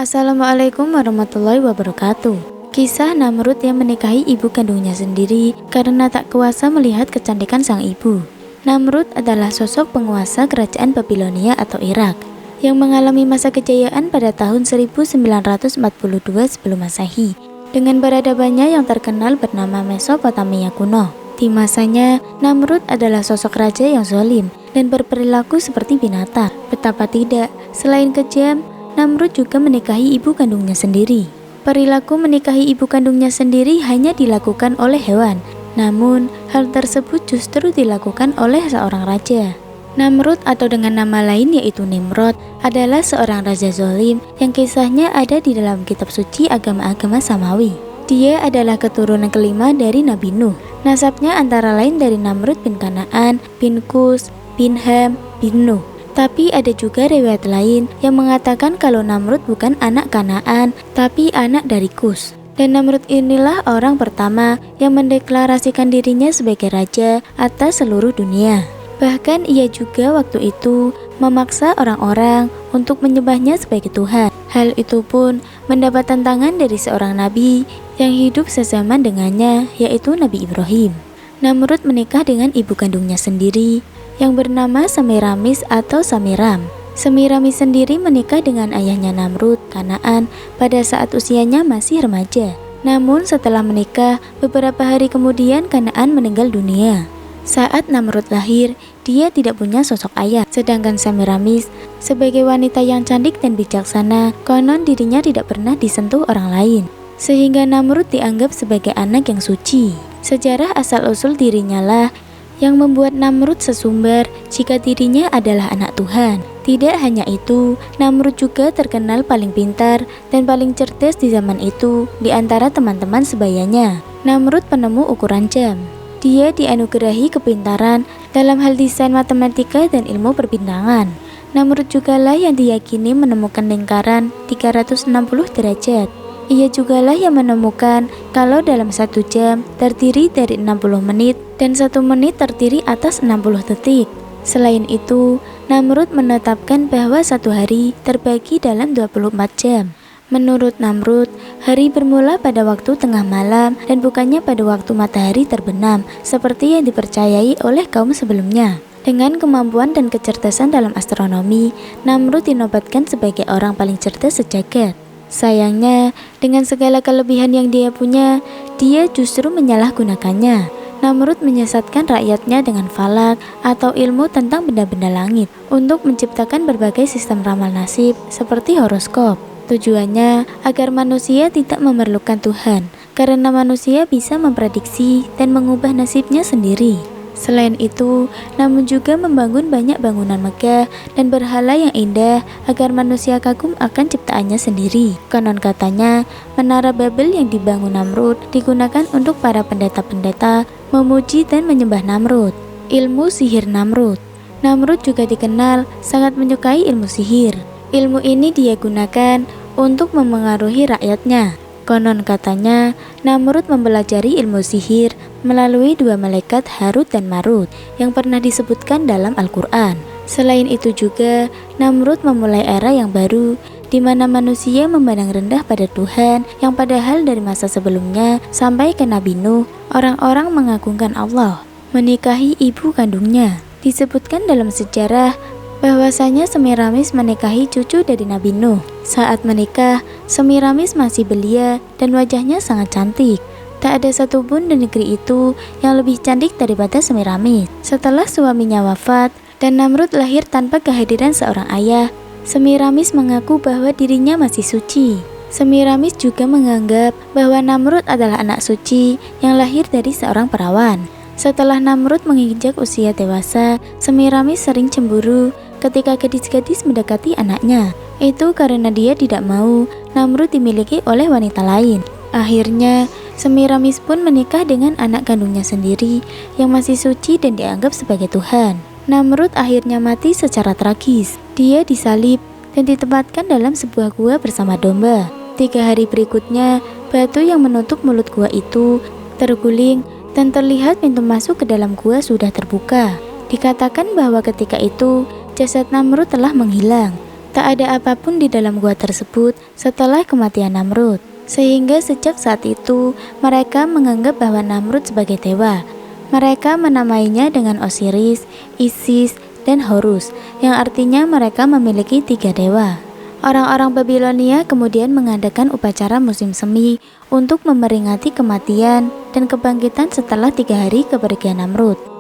Assalamualaikum warahmatullahi wabarakatuh. Kisah Namrud yang menikahi ibu kandungnya sendiri karena tak kuasa melihat kecantikan sang ibu. Namrud adalah sosok penguasa kerajaan Babilonia atau Irak yang mengalami masa kejayaan pada tahun 1942 sebelum Masehi dengan peradabannya yang terkenal bernama Mesopotamia kuno. Di masanya, Namrud adalah sosok raja yang zalim dan berperilaku seperti binatang. Betapa tidak, selain kejam, Namrud juga menikahi ibu kandungnya sendiri. Perilaku menikahi ibu kandungnya sendiri hanya dilakukan oleh hewan, namun hal tersebut justru dilakukan oleh seorang raja. Namrud atau dengan nama lain yaitu Nimrod adalah seorang raja zalim yang kisahnya ada di dalam kitab suci agama-agama Samawi. Dia adalah keturunan kelima dari Nabi Nuh. Nasabnya antara lain dari Namrud bin Kanaan, bin Kus, bin Ham, bin Nuh. Tapi ada juga riwayat lain yang mengatakan kalau Namrud bukan anak Kanaan, tapi anak dari Kus. Dan Namrud inilah orang pertama yang mendeklarasikan dirinya sebagai raja atas seluruh dunia. Bahkan ia juga waktu itu memaksa orang-orang untuk menyembahnya sebagai Tuhan. Hal itu pun mendapat tantangan dari seorang nabi yang hidup sezaman dengannya, yaitu Nabi Ibrahim. Namrud menikah dengan ibu kandungnya sendiri yang bernama Semiramis atau Samiram. Semiramis sendiri menikah dengan ayahnya Namrud, Kanaan, pada saat usianya masih remaja. Namun setelah menikah, beberapa hari kemudian Kanaan meninggal dunia. Saat Namrud lahir, dia tidak punya sosok ayah, sedangkan Semiramis sebagai wanita yang cantik dan bijaksana, konon dirinya tidak pernah disentuh orang lain, sehingga Namrud dianggap sebagai anak yang suci. Sejarah asal-usul dirinya lah yang membuat Namrud sesumber jika dirinya adalah anak Tuhan. Tidak hanya itu, Namrud juga terkenal paling pintar dan paling cerdas di zaman itu di antara teman-teman sebayanya. Namrud penemu ukuran jam. Dia dianugerahi kepintaran dalam hal desain matematika dan ilmu perbintangan. Namrud jugalah yang diyakini menemukan lingkaran 360 derajat. Ia jugalah yang menemukan kalau dalam 1 jam terdiri dari 60 menit dan 1 menit terdiri atas 60 detik. Selain itu, Namrud menetapkan bahwa 1 hari terbagi dalam 24 jam. Menurut Namrud, hari bermula pada waktu tengah malam dan bukannya pada waktu matahari terbenam seperti yang dipercayai oleh kaum sebelumnya. Dengan kemampuan dan kecerdasan dalam astronomi, Namrud dinobatkan sebagai orang paling cerdas sejagat. Sayangnya, dengan segala kelebihan yang dia punya, dia justru menyalahgunakannya. Namrud menyesatkan rakyatnya dengan falak atau ilmu tentang benda-benda langit untuk menciptakan berbagai sistem ramal nasib seperti horoskop. Tujuannya agar manusia tidak memerlukan Tuhan, karena manusia bisa memprediksi dan mengubah nasibnya sendiri. Selain itu, namun juga membangun banyak bangunan megah dan berhala yang indah agar manusia kagum akan ciptaannya sendiri. Konon katanya, menara Babel yang dibangun Namrud digunakan untuk para pendeta-pendeta memuji dan menyembah Namrud. Ilmu sihir Namrud. Namrud juga dikenal sangat menyukai ilmu sihir. Ilmu ini dia gunakan untuk memengaruhi rakyatnya. Konon katanya, Namrud mempelajari ilmu sihir melalui 2 malaikat Harut dan Marut yang pernah disebutkan dalam Al-Quran. Selain itu juga, Namrud memulai era yang baru di mana manusia memandang rendah pada Tuhan yang padahal dari masa sebelumnya sampai ke Nabi Nuh, orang-orang mengagungkan Allah. Menikahi ibu kandungnya. Disebutkan dalam sejarah bahwasanya Semiramis menikahi cucu dari Nabi Nuh. Saat menikah, Semiramis masih belia dan wajahnya sangat cantik. Tak ada satupun di negeri itu yang lebih cantik daripada Semiramis. Setelah suaminya wafat dan Namrud lahir tanpa kehadiran seorang ayah, Semiramis mengaku bahwa dirinya masih suci. Semiramis juga menganggap bahwa Namrud adalah anak suci yang lahir dari seorang perawan. Setelah Namrud menginjak usia dewasa, Semiramis sering cemburu ketika gadis-gadis mendekati anaknya. Itu karena dia tidak mau Namrud dimiliki oleh wanita lain. Akhirnya, Semiramis pun menikah dengan anak kandungnya sendiri yang masih suci dan dianggap sebagai Tuhan. Namrud akhirnya mati secara tragis. Dia disalib dan ditempatkan dalam sebuah gua bersama domba. 3 hari berikutnya, batu yang menutup mulut gua itu terguling dan terlihat pintu masuk ke dalam gua sudah terbuka. Dikatakan bahwa ketika itu jasad Namrud telah menghilang. Tak ada apapun di dalam gua tersebut setelah kematian Namrud. Sehingga sejak saat itu, mereka menganggap bahwa Namrud sebagai dewa. Mereka menamainya dengan Osiris, Isis, dan Horus, yang artinya mereka memiliki 3 dewa. Orang-orang Babilonia kemudian mengadakan upacara musim semi untuk memperingati kematian dan kebangkitan setelah 3 hari kepergian Namrud.